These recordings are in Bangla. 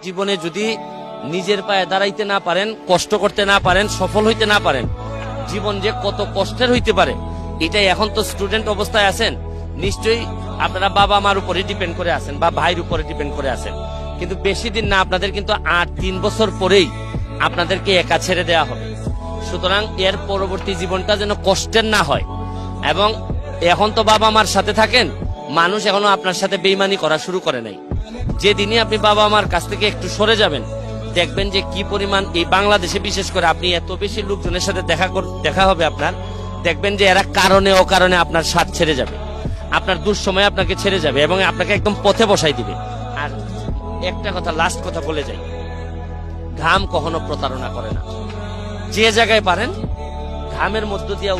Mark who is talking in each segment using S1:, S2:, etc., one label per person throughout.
S1: জীবনে যদি নিজের পায়ে দাঁড়াইতে না পারেন, কষ্ট করতে না পারেন, সফল হইতে না পারেন, জীবন যে কত কষ্টের হইতে পারে এটাই। এখন তো স্টুডেন্ট অবস্থায় আছেন, নিশ্চয়ই আপনারা বাবা মার উপরে ডিপেন্ড করে আছেন বা ভাইয়ের উপরে ডিপেন্ড করে আছেন, কিন্তু বেশি দিন না, আপনাদের কিন্তু 3 বছর পরেই আপনাদেরকে একা ছেড়ে দেওয়া হবে। সুতরাং এর পরবর্তী জীবনটা যেন কষ্টের না হয়। এবং এখন তো বাবা মার সাথে থাকেন, মানুষ এখনো আপনার সাথে বেইমানি করা শুরু করে নাই। যেদিনই আপনি বাবা মার কাছ থেকে একটু সরে যাবেন, দেখবেন যে কি পরিমাণ এই বাংলাদেশে বিশেষ করে আপনি এত বেশি লোকজনের সাথে দেখা হবে আপনার, দেখবেন যে এরা কারণে অকারণে আপনার সাথ ছেড়ে যাবে, আপনার দুঃসময়ে আপনাকে ছেড়ে যাবে এবং আপনাকে একদম পথে বসাই দিবে। আর একটা কথা, লাস্ট কথা বলে যাই, ঘাম কখনো প্রতারণা করে না। যে জায়গায় পারেন ঘামের মধ্য দিয়ে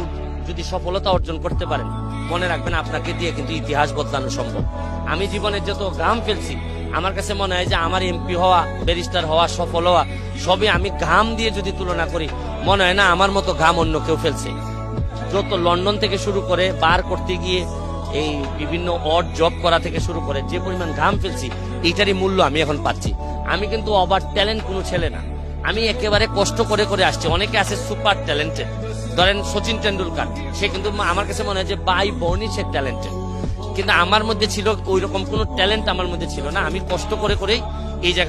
S1: যদি সফলতা অর্জন করতে পারেন, মনে রাখবেন আপনাকে দিয়ে কিন্তু ইতিহাস বদলানো সম্ভব। আমি জীবনে যত ঘাম ফেলছি, আমার কাছে মনে হয় যে আমার এমপি হওয়া, ব্যারিস্টার হওয়া, সফল হওয়া সবই আমি ঘাম দিয়ে যদি তুলনা করি, মনে হয় না আমার মতো ঘাম অন্য কেউ ফেলছে। যত লন্ডন থেকে শুরু করে বার করতে গিয়ে এই বিভিন্ন অড জব করা থেকে শুরু করে যে পরিমাণ ঘাম ফেলছি, এইটারই মূল্য আমি এখন পাচ্ছি। আমি কিন্তু ওভার ট্যালেন্ট কোনো ছেলে না, আমি একেবারে কষ্ট করে করে আসছি। অনেকে আছে সুপার ট্যালেন্টেড, ধরেন সচিন টেন্ডুলকার, সে কিন্তু আমার কাছে মনে হয় যে বাই বর্ণই সে ট্যালেন্টেড, কিন্তু আমার মধ্যে ছিল ওই রকম কোনো ট্যালেন্ট আমার মধ্যে ছিল না। আমি কষ্ট করে করেই এই জায়গা